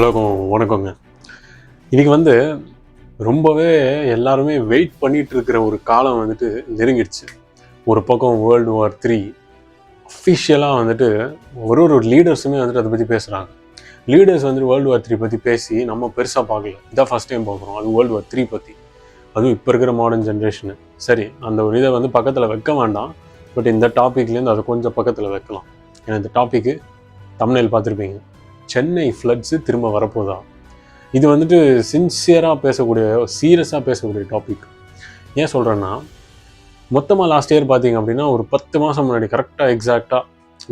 எல்லோருக்கும் வணக்கங்க. இன்றைக்கி ரொம்பவே எல்லாருமே வெயிட் பண்ணிகிட்டு இருக்கிற ஒரு காலம் நெருங்கிடுச்சு. ஒரு பக்கம் வேர்ல்டு வார் 3 அஃபிஷியலாக ஒரு லீடர்ஸுமே அதை பற்றி பேசுகிறாங்க. லீடர்ஸ் வேர்ல்டு வார் 3 பற்றி பேசி நம்ம பெருசாக பார்க்கல. இதான் ஃபஸ்ட் டைம் பார்க்குறோம். அது வேர்ல்டு வார் 3 பற்றி, அதுவும் இப்போ இருக்கிற மாடர்ன் ஜென்ரேஷனு. சரி, அந்த ஒரு இதை பக்கத்தில் வைக்க வேண்டாம். பட் இந்த டாப்பிக்லேருந்து அதை கொஞ்சம் பக்கத்தில் வைக்கலாம். ஏன்னா இந்த டாப்பிக்கு தம்ப்நெயில் பார்த்துருப்பீங்க. சென்னை ஃப்ளட்ஸு திரும்ப வரப்போதா? இது சின்சியராக பேசக்கூடிய, சீரியஸாக பேசக்கூடிய டாபிக். ஏன் சொல்கிறேன்னா, மொத்தமாக லாஸ்ட் இயர் பார்த்தீங்க அப்படின்னா ஒரு 10 மாதம் முன்னாடி, கரெக்டாக எக்ஸாக்டாக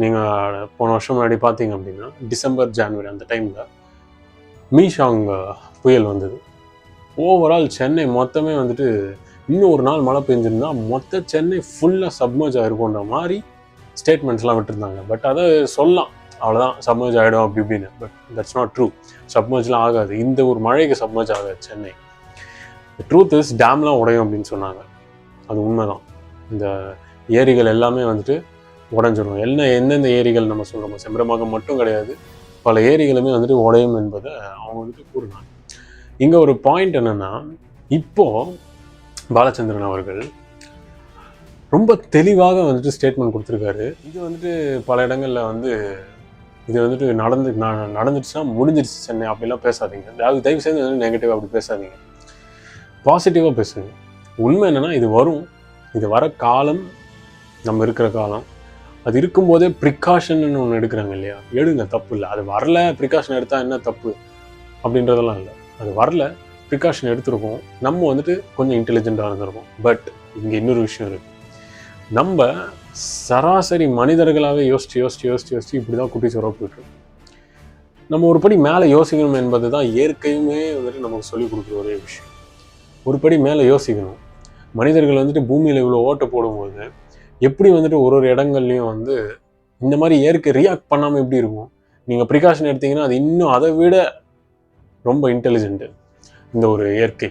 நீங்கள் போன வருஷம் முன்னாடி பார்த்தீங்க அப்படின்னா டிசம்பர் ஜான்வரி அந்த டைமில் மீஷாங் புயல் வந்தது. ஓவரால் சென்னை மொத்தமே இன்னும் ஒரு நாள் மழை பெஞ்சிருந்தா மொத்த சென்னை ஃபுல்லாக சப்மர்ஜ் ஆகிருக்குன்ற மாதிரி ஸ்டேட்மெண்ட்ஸ்லாம் விட்டுருந்தாங்க. பட் அதை சொல்லலாம், அவ்வளோதான் சப்மர்ஜ் ஆகிடும் அப்படி இப்படின்னு. But that's not true. சப்மர்ஜ்லாம் ஆகாது. இந்த ஒரு மழைக்கு சப்மர்ஜ் ஆகாது சென்னை. ட்ரூத் இஸ் டேம்லாம் உடையும் அப்படின்னு சொன்னாங்க. அது உண்மைதான். இந்த ஏரிகள் எல்லாமே உடஞ்சிடும். எந்தெந்த ஏரிகள் நம்ம சொல்கிறோமோ, செம்பரம்பாக்கம் மட்டும் கிடையாது, பல ஏரிகளுமே உடையும் என்பதை அவங்க கூறினாங்க. இங்கே ஒரு பாயிண்ட் என்னென்னா, இப்போது பாலச்சந்திரன் அவர்கள் ரொம்ப தெளிவாக ஸ்டேட்மெண்ட் கொடுத்துருக்காரு. இது பல இடங்களில் இது நடந்துச்சுன்னா முடிஞ்சிருச்சு சென்னை அப்படிலாம் பேசாதீங்க. தயவு செய்து நெகட்டிவாக அப்படி பேசாதீங்க, பாசிட்டிவாக பேசுங்க. உண்மை என்னென்னா, இது வரும். இது வர காலம், நம்ம இருக்கிற காலம். அது இருக்கும்போதே ப்ரிகாஷன் ஒன்று எடுக்கிறாங்க இல்லையா, எடுங்க, தப்பு இல்லை. அது வரல, ப்ரிகாஷன் எடுத்தால் என்ன தப்பு அப்படின்றதெல்லாம் இல்லை. அது வரல, ப்ரிகாஷன் எடுத்துருக்கோம். நம்ம கொஞ்சம் இன்டெலிஜென்ட்டாக இருந்திருக்கோம். பட் இங்கே இன்னொரு விஷயம் இருக்குது. நம்ம சராசரி மனிதர்களாகவே யோசிச்சு இப்படி தான் குட்டி சொரவு போயிட்டுருக்கோம். நம்ம ஒரு படி மேலே யோசிக்கணும் என்பது தான் இயற்கையுமே நமக்கு சொல்லிக் கொடுக்குற ஒரே விஷயம். ஒரு படி மேலே யோசிக்கணும். மனிதர்கள் பூமியில் இவ்வளோ ஓட்டை போடும்போது எப்படி ஒரு இடங்கள்லையும் இந்த மாதிரி இயற்கை ரியாக்ட் பண்ணாமல் எப்படி இருக்கும்? நீங்கள் ப்ரிகாஷன் எடுத்தீங்கன்னா அது இன்னும் அதை விட ரொம்ப இன்டெலிஜென்ட்டு. இந்த ஒரு இயற்கை,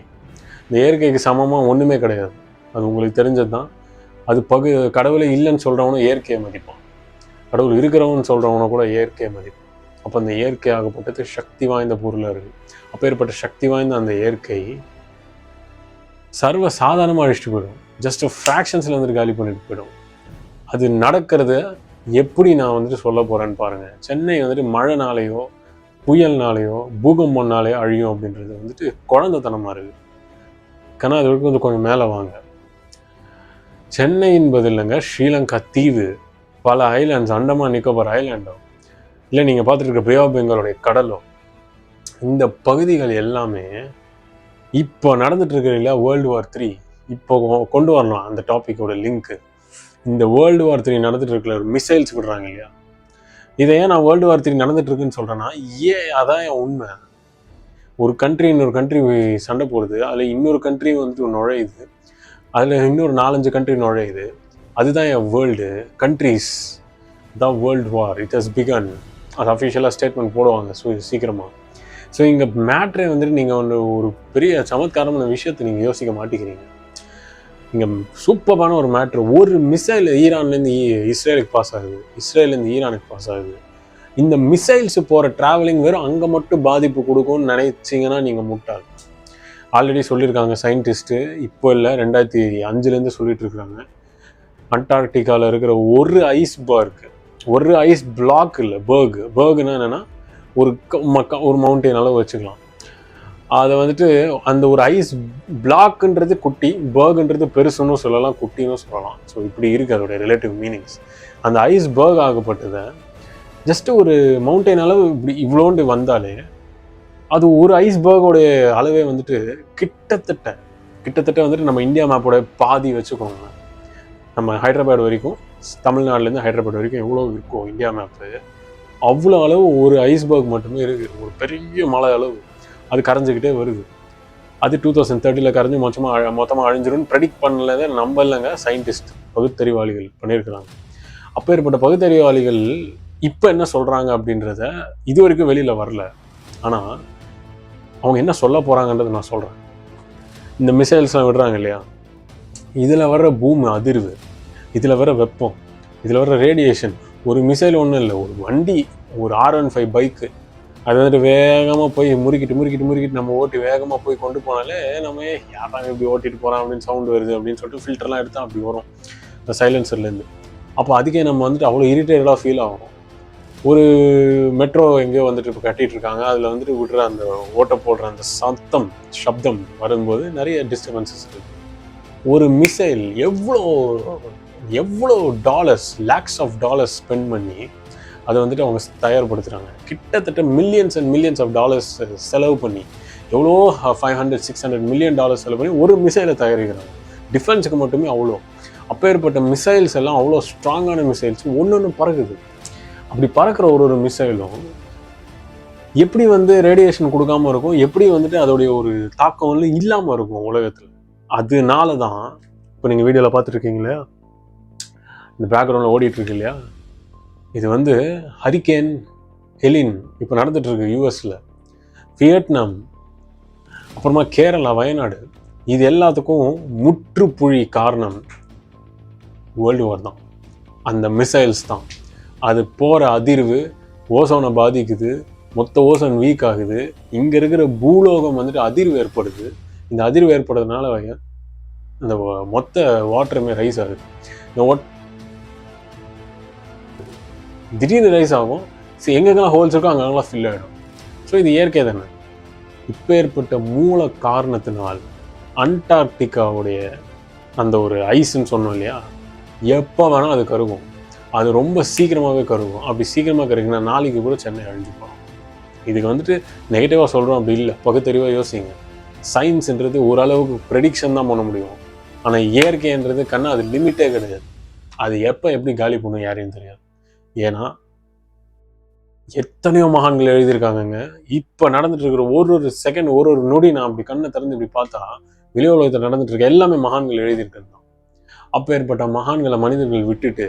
இந்த இயற்கைக்கு சமமாக ஒன்றுமே கிடையாது. அது உங்களுக்கு தெரிஞ்சது தான். அது கடவுளே இல்லைன்னு சொல்கிறவனும் இயற்கையை மதிப்பான். கடவுள் இருக்கிறவன்னு சொல்கிறவனை கூட இயற்கையை மதிப்பான். அப்போ அந்த இயற்கை ஆகப்பட்டது சக்தி வாய்ந்த பொருளாக இருக்குது. அப்பேற்பட்ட சக்தி வாய்ந்த அந்த இயற்கை சர்வ சாதாரணமாக அழிச்சிட்டு போயிடும். ஜஸ்ட் ஃப்ராக்ஷன்ஸில் காலி பண்ணிட்டு போயிடும். அது நடக்கிறத எப்படி நான் சொல்ல போகிறேன்னு பாருங்கள். சென்னை மழைனாலேயோ புயல்னாலேயோ பூகம்பம்னாலேயோ அழியும் அப்படின்றது குழந்தைத்தனமாக இருக்குது. கண்ணா அது வரைக்கும் கொஞ்சம் மேலே வாங்க. சென்னை என்பது இல்லைங்க, ஸ்ரீலங்கா தீவு, பல ஐலாண்ட்ஸ், அண்டமான் நிக்கோபார் ஐலாண்டோ, இல்லை நீங்கள் பார்த்துட்டு இருக்க பே ஆஃப் பெங்காலுடைய கடலோ, இந்த பகுதிகள் எல்லாமே இப்போ நடந்துட்டு இருக்கிற இல்லையா வேர்ல்டு வார் 3. இப்போ கொண்டு வரலாம் அந்த டாப்பிக்கோட லிங்க்கு. இந்த வேர்ல்டு வார் 3 நடந்துட்டு இருக்கிற ஒரு மிசைல்ஸ் விடுறாங்க இல்லையா, இதை ஏன் நான் வேர்ல்டு வார் 3 நடந்துட்டு இருக்குன்னு சொல்கிறேன்னா, அதான் என் உண்மை. ஒரு கண்ட்ரி இன்னொரு கண்ட்ரி சண்டை போடுது, அதில் இன்னொரு கண்ட்ரி நுழையுது, அதில் இன்னொரு 4-5 கண்ட்ரி நுழையுது. அதுதான் என் வேர்ல்டு. கண்ட்ரிஸ் தான் world war. It has begin. அது அஃபிஷியலாக ஸ்டேட்மெண்ட் போடுவாங்க சீக்கிரமாக. ஸோ இங்கே மேட்ரே நீங்கள் ஒரு பெரிய சமத்காரமான விஷயத்தை நீங்கள் யோசிக்க மாட்டேங்கிறீங்க. இங்கே சூப்பரான ஒரு மேட்ரு. ஒரு மிசைல் ஈரான்லேருந்து இஸ்ரேலுக்கு பாஸ் ஆகுது, இஸ்ரேலேருந்து ஈரானுக்கு பாஸ் ஆகுது. இந்த மிசைல்ஸ் போகிற ட்ராவலிங் வெறும் அங்கே மட்டும் பாதிப்பு கொடுக்கும்னு நினைச்சிங்கன்னா நீங்கள் முட்டாள். ஆல்ரெடி சொல்லியிருக்காங்க சயின்டிஸ்ட்டு, இப்போ இல்லை 2005 சொல்லிட்டு இருக்கிறாங்க. அண்டார்டிகாவில் இருக்கிற ஒரு ஐஸ் பிளாக் இல்லை, பேர்க்னா என்னென்னா ஒரு மவுண்டெயின் அளவு வச்சுக்கலாம். அதை அந்த ஒரு ஐஸ் பிளாக்ன்றது குட்டி, பேர்க்ன்றது பெருசுன்னு சொல்லலாம், குட்டின்னு சொல்லலாம். ஸோ இப்படி இருக்குது அதோடைய ரிலேட்டிவ் மீனிங்ஸ். அந்த ஐஸ் பேர்க் ஆகப்பட்டதை ஜஸ்ட்டு ஒரு மவுண்டெயின் அளவு இப்படி இவ்வளோண்டு வந்தாலே அது ஒரு ஐஸ்பர்கோடைய அளவே கிட்டத்தட்ட நம்ம இந்தியா மேப்போட பாதி வச்சுக்கோங்க. நம்ம ஹைதராபாத் வரைக்கும், தமிழ்நாடுலேருந்து ஹைதராபாத் வரைக்கும் எவ்வளோ இருக்கும் இந்தியா மேப்பு, அவ்வளோ அளவு ஒரு ஐஸ்பர்க் மட்டுமே இருக்குது. ஒரு பெரிய மலை அளவு அது கரைஞ்சிக்கிட்டே வருது. அது 2030 கரைஞ்சி மொத்தமாக அழிஞ்சிரும்னு ப்ரெடிக்ட் பண்ணலதே நம்ம இல்லைங்க, சயின்டிஸ்ட் பகுத்தறிவாளிகள் பண்ணியிருக்கிறாங்க. அப்பேற்பட்ட பகுத்தறிவாளிகள் இப்போ என்ன சொல்கிறாங்க அப்படின்றத இது வரைக்கும் வெளியில் வரல. ஆனால் அவங்க என்ன சொல்ல போகிறாங்கன்றது நான் சொல்கிறேன். இந்த மிசைல்ஸ்லாம் விடுறாங்க இல்லையா, இதில் வர்ற பூமி அதிர்வு, இதில் வர வெப்பம், இதில் வர ரேடியேஷன், ஒரு மிசைல் ஒன்றும் இல்லை, ஒரு வண்டி, ஒரு R15 பைக்கு, அது வந்துட்டு வேகமாக போய் முறுக்கிட்டு நம்ம ஓட்டி வேகமாக போய் கொண்டு போனாலே நம்ம யாராங்க இப்படி ஓட்டிட்டு போகிறான் அப்படின்னு சவுண்டு வருது அப்படின்னு சொல்லிட்டு ஃபில்டர்லாம் எடுத்தால் அப்படி வரும் இந்த சைலன்சர்லேருந்து. அப்போ அதுக்கே நம்ம வந்துட்டு அவ்வளோ இரிட்டேட்டடாக ஃபீல் ஆகும். ஒரு மெட்ரோ எங்கேயோ வந்துட்டு இப்போ கட்டிகிட்டு இருக்காங்க, அதில் வந்துட்டு விடுற அந்த ஓட்ட போடுற அந்த சப்தம் வரும்போது நிறைய டிஸ்டர்பன்சஸ் இருக்குது. ஒரு மிசைல் எவ்வளோ லேக்ஸ் ஆஃப் டாலர்ஸ் ஸ்பெண்ட் பண்ணி அதை வந்துட்டு அவங்க தயார்படுத்துகிறாங்க. கிட்டத்தட்ட millions and millions of dollars செலவு பண்ணி, எவ்வளோ $500-600 மில்லியன் செலவு பண்ணி ஒரு மிசைலை தயாரிக்கிறாங்க. டிஃபென்ஸுக்கு மட்டுமே அவ்வளோ. அப்பேற்பட்ட மிசைல்ஸ் எல்லாம் அவ்வளோ ஸ்ட்ராங்கான மிசைல்ஸ் ஒன்று பறக்குது. அப்படி பறக்கிற ஒரு மிசைலும் எப்படி வந்து ரேடியேஷன் கொடுக்காம இருக்கும், எப்படி வந்துட்டு அதோடைய ஒரு தாக்கம் வந்து இல்லாமல் இருக்கும் உலகத்தில். அதனால தான் இப்போ நீங்கள் வீடியோவில் பார்த்துருக்கீங்களா, இந்த பேக்ரவுண்டில் ஓடிட்டு இருக்கு இல்லையா, இது வந்து ஹரிகேன் ஹெலின் இப்போ நடந்துட்டு இருக்கு யூஎஸ்ல, வியட்நாம், அப்புறமா கேரளா, வயநாடு. இது எல்லாத்துக்கும் முற்றுப்புள்ளி காரணம் வேர்ல்டு வார் தான், அந்த மிசைல்ஸ் தான். அது போகிற அதிர்வு ஓசோனை பாதிக்குது, மொத்த ஓசோன் வீக் ஆகுது, இங்கே இருக்கிற பூலோகம் வந்துட்டு அதிர்வு ஏற்படுது. இந்த அதிர்வு ஏற்படுறதுனால இந்த மொத்த வாட்டருமே ரைஸ் ஆகுது. இந்த திடீர்னு ரைஸ் ஆகும். எங்கெங்கெல்லாம் ஹோல்ஸ் இருக்கோ அங்கெல்லாம் ஃபில் ஆகிடும். ஸோ இது இயற்கை தானே. இப்போ ஏற்பட்ட மூல காரணத்தினால் அண்டார்டிகாவுடைய அந்த ஒரு ஐஸ்ன்னு சொன்னோம் இல்லையா, எப்போ வேணால் அது கருகும். அது ரொம்ப சீக்கிரமாகவே கருகும். அப்படி சீக்கிரமாக கருகுனா நாளைக்கு கூட சென்னை அழிஞ்சுப்போம். இதுக்கு வந்துட்டு நெகட்டிவாக சொல்கிறோம் அப்படி இல்லை, பகுத்தறிவாக யோசிங்க. சயின்ஸுன்றது ஓரளவுக்கு ப்ரெடிக்ஷன் தான் பண்ண முடியும். ஆனால் இயற்கைன்றது அது லிமிட்டே கிடையாது. அது எப்போ எப்படி காலி பண்ணும் யாரையும் தெரியாது. ஏன்னா எத்தனையோ மகான்கள் எழுதியிருக்காங்கங்க. இப்போ நடந்துட்டு இருக்கிற ஒரு செகண்ட், ஒரு நொடி நான் அப்படி கண்ணை திறந்து இப்படி பார்த்தா வெளி உலகத்தில் நடந்துட்டு இருக்க எல்லாமே மகான்கள் எழுதியிருக்கிறது தான். அப்போ ஏற்பட்ட மகான்களை மனிதர்கள் விட்டுட்டு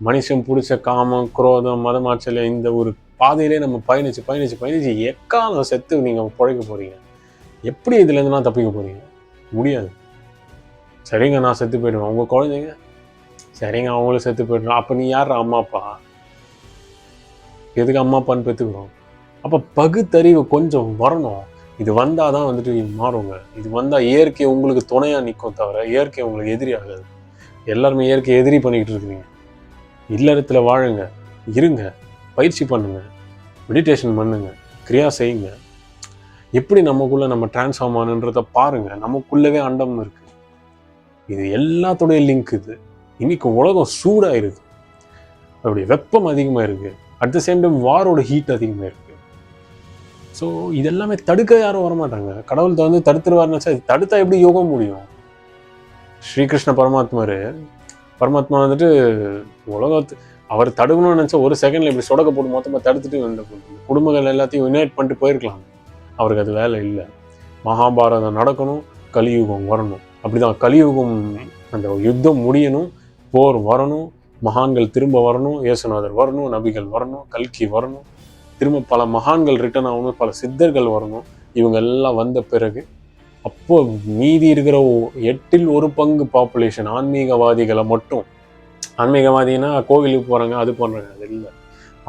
மனுஷன் பிடிச்ச காமம், குரோதம், மதமாச்சல்யம் இந்த ஒரு பாதையிலே நம்ம பயணிச்சு எக்காலம் செத்து நீங்கள் பிழைக்க போறீங்க. எப்படி இதுலேருந்து நான் தப்பிக்க போறீங்க? முடியாது. சரிங்க, நான் செத்து போயிடுவேன். உங்கள் குழந்தைங்க சரிங்க, அவங்களும் செத்து போய்ட்றோம். அப்போ நீ யார் அம்மா அப்பா? எதுக்கு அம்மா அப்பான்னு பெற்றுக்கிறோம்? அப்போ பகுத்தறிவு கொஞ்சம் வரணும். இது வந்தால் தான் வந்துட்டு மாறுங்க. இது வந்தால் இயற்கை உங்களுக்கு துணையாக நிற்கும் தவிர இயற்கை உங்களுக்கு எதிரி ஆகாது. எல்லாருமே இயற்கை எதிரி பண்ணிக்கிட்டு இருக்கிறீங்க. இல்லறத்தில் வாழுங்க, இருங்க, பயிற்சி பண்ணுங்க, மெடிடேஷன் பண்ணுங்க, கிரியா செய்யுங்க. எப்படி நமக்குள்ளே நம்ம டிரான்ஸ்ஃபார்ம் ஆனுன்றதை பாருங்கள். நமக்குள்ளவே அண்டம் இருக்குது. இது எல்லாத்தோடைய லிங்க். இது இன்னைக்கு உலகம் சூடாயிருது, அப்படி வெப்பம் அதிகமாக இருக்குது. அட் த சேம் டைம் வாரோட ஹீட் அதிகமாக இருக்குது. ஸோ இதெல்லாமே தடுக்க யாரும் வரமாட்டாங்க. கடவுள் வந்து தடுத்துருவாருன்னு சார், தடுத்தா எப்படி யோகம் முடியும்? ஸ்ரீகிருஷ்ண பரமாத்மா வந்துட்டு உலகத்து அவர் தடுக்கணும்னு நினச்சா ஒரு செகண்டில் இப்படி சொடக்க போட்டு மொத்தமாக தடுத்துட்டு இந்த குடும்பங்கள் எல்லாத்தையும் யுனைட் பண்ணிட்டு போயிருக்கலாம். அவருக்கு அது வேலை இல்லை. மகாபாரதம் நடக்கணும், கலியுகம் வரணும். அப்படிதான் கலியுகம், அந்த யுத்தம் முடியணும், போர் வரணும், மகான்கள் திரும்ப வரணும், இயேசுநாதர் வரணும், நபிகள் வரணும், கல்கி வரணும், திரும்ப பல மகான்கள் ரிட்டர்ன் ஆகணும், பல சித்தர்கள் வரணும். இவங்க எல்லாம் வந்த பிறகு அப்போ மீதி இருக்கிற 1/8 பாப்புலேஷன் ஆன்மீகவாதிகளை மட்டும், ஆன்மீகவாதினா கோவிலுக்கு போகிறாங்க அது பண்ணுறாங்க, அது இல்லை.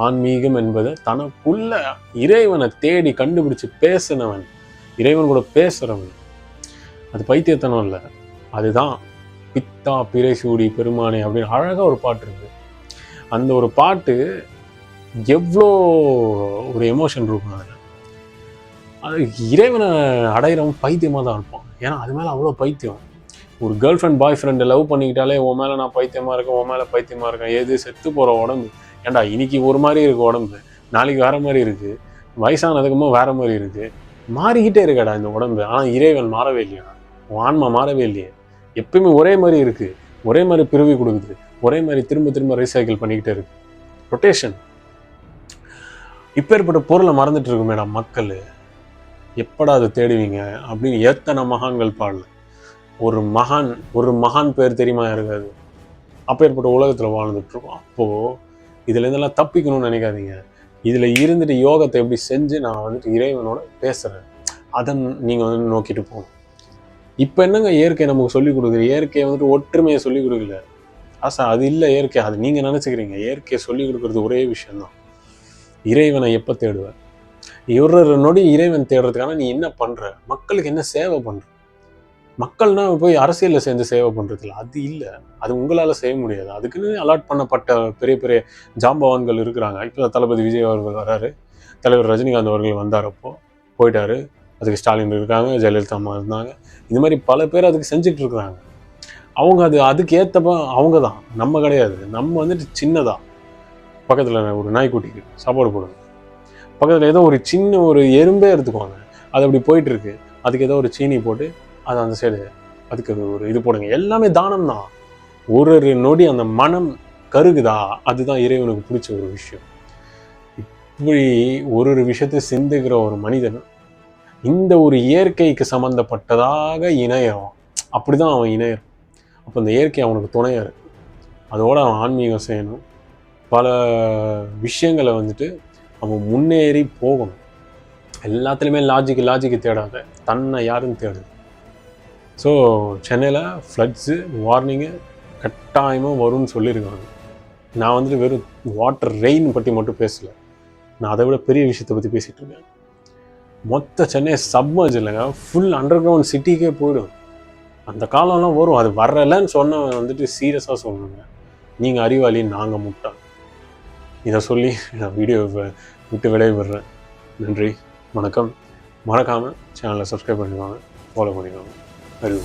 ஆன்மீகம் என்பது தனக்குள்ள இறைவனை தேடி கண்டுபிடிச்சு பேசினவன், இறைவன் கூட பேசுகிறவன். அது பைத்தியத்தனம் இல்லை. அதுதான் பித்தா பிறை சூடி பெருமானே அப்படின்னு அழகாக ஒரு பாட்டு இருக்கு. அந்த ஒரு பாட்டு எவ்வளோ ஒரு எமோஷன் இருக்கும். அதில் அது இறைவனை அடையிறவன் பைத்தியமாக தான் இருப்பான். ஏன்னா அது மேலே அவ்வளோ பைத்தியம். ஒரு கேர்ள் ஃப்ரெண்ட் பாய் ஃப்ரெண்டை லவ் பண்ணிக்கிட்டாலே உன் மேலே நான் பைத்தியமாக இருக்கேன், உன் மேலே பைத்தியமாக இருக்கேன். எது செத்து போகிற உடம்பு? ஏன்டா இன்னைக்கு ஒரு மாதிரி இருக்குது உடம்பு, நாளைக்கு வேறு மாதிரி இருக்குது, வயசானதுக்குமோ வேறு மாதிரி இருக்குது, மாறிக்கிட்டே இருக்கடா இந்த உடம்பு. ஆனால் இறைவன் மாறவே இல்லையா, உன் ஆன்மா மாறவே இல்லையே, எப்பயுமே ஒரே மாதிரி இருக்குது, ஒரே மாதிரி பிறவி கொடுக்குது, ஒரே மாதிரி திரும்ப ரீசைக்கிள் பண்ணிக்கிட்டே இருக்கு, ரொட்டேஷன். இப்போ ஏற்பட்ட பொருளை மறந்துட்டு இருக்கு மேடம் மக்கள். எப்படா அதை தேடுவீங்க அப்படின்னு எத்தனை மகான்கள் பாடல. ஒரு மகான் பேர் தெரியுமா இருக்காது. அப்போ ஏற்பட்ட உலகத்தில் வாழ்ந்துட்டு இருக்கோம். அப்போது இதுல இருந்தெல்லாம் தப்பிக்கணும்னு நினைக்காதீங்க. இதில் இருந்துட்டு யோகத்தை எப்படி செஞ்சு நான் வந்துட்டு இறைவனோட பேசுகிறேன், அதை நீங்கள் வந்து நோக்கிட்டு போகணும். இப்போ என்னங்க இயற்கை நமக்கு சொல்லிக் கொடுக்குது? இயற்கையை வந்துட்டு ஒற்றுமையை சொல்லிக் கொடுக்கல ஆசா, அது இல்லை இயற்கை. அது நீங்கள் நினச்சிக்கிறீங்க. இயற்கையை சொல்லிக் கொடுக்குறது ஒரே விஷயம்தான், இறைவனை எப்போ தேடுவேன், ஒரு நொடி இறைவன் தேடுறதுக்கான நீ என்ன பண்ணுற, மக்களுக்கு என்ன சேவை பண்ணுற? மக்கள்னா போய் அரசியலில் சேர்ந்து சேவை பண்ணுறதில்ல, அது இல்லை, அது உங்களால் செய்ய முடியாது. அதுக்குன்னு அலாட் பண்ணப்பட்ட பெரிய பெரிய ஜாம்பவான்கள் இருக்கிறாங்க. இப்போ தளபதி விஜய் அவர்கள் வராரு, தலைவர் ரஜினிகாந்த் அவர்கள் வந்தார், அப்போ போயிட்டாரு. அதுக்கு ஸ்டாலின் இருக்காங்க, ஜெயலலிதா அம்மா இருந்தாங்க. இது மாதிரி பல பேர் அதுக்கு செஞ்சுட்டு இருக்கிறாங்க. அவங்க அதுக்கு ஏற்றப்போ அவங்க தான், நம்ம கிடையாது. நம்ம வந்துட்டு சின்னதாக பக்கத்தில் ஒரு நாய்க்குட்டிக்கு சாப்பாடு போடுங்க, பக்கத்தில் ஏதோ ஒரு சின்ன ஒரு எறும்பே எடுத்துக்குவாங்க, அது அப்படி போயிட்டுருக்கு, அதுக்கு ஏதோ ஒரு சீனி போட்டு அது அந்த சைடு அதுக்கு ஒரு இது போடுங்க. எல்லாமே தானம் தான். ஒரு நொடி அந்த மனம் கருகுதா, அதுதான் இறைவனுக்கு பிடிச்ச ஒரு விஷயம். இப்படி ஒரு விஷயத்தை சிந்துகிற ஒரு மனிதன் இந்த ஒரு இயற்கைக்கு சம்மந்தப்பட்டதாக இணையம், அப்படிதான் அவன் இணையம். அப்போ இந்த இயற்கை அவனுக்கு துணையாக இருக்கு. அதோட அவன் ஆன்மீகம் செய்யணும், பல விஷயங்களை வந்துட்டு அவன் முன்னேறி போகணும். எல்லாத்துலேயுமே லாஜிக்கு தேடாத, தன்னை யாருன்னு தேடுது. ஸோ சென்னையில் ஃப்ளட்ஸு வார்னிங்கு கட்டாயமாக வரும்னு சொல்லியிருக்காங்க. நான் வந்துட்டு வெறும் வாட்டர் ரெயின் பற்றி மட்டும் பேசலை, நான் அதை விட பெரிய விஷயத்தை பற்றி பேசிகிட்டு இருக்கேன். மொத்த சென்னை சப்மர்ஜ் இல்லைங்க, ஃபுல் அண்டர் கிரவுண்ட் சிட்டிக்கே போயிடும். அந்த காலம்லாம் வரும். அது வரலைன்னு சொன்ன வந்துட்டு சீரியஸாக சொல்லணுங்க, நீங்கள் அறிவாளி, நாங்கள் முட்டாள். இதை சொல்லி நான் வீடியோவை விட்டு விடைபெறுறேன். நன்றி, வணக்கம். மறக்காமல் சேனலை சப்ஸ்கிரைப் பண்ணிக்கோங்க, ஃபாலோ பண்ணிக்கோங்க. அறிவு.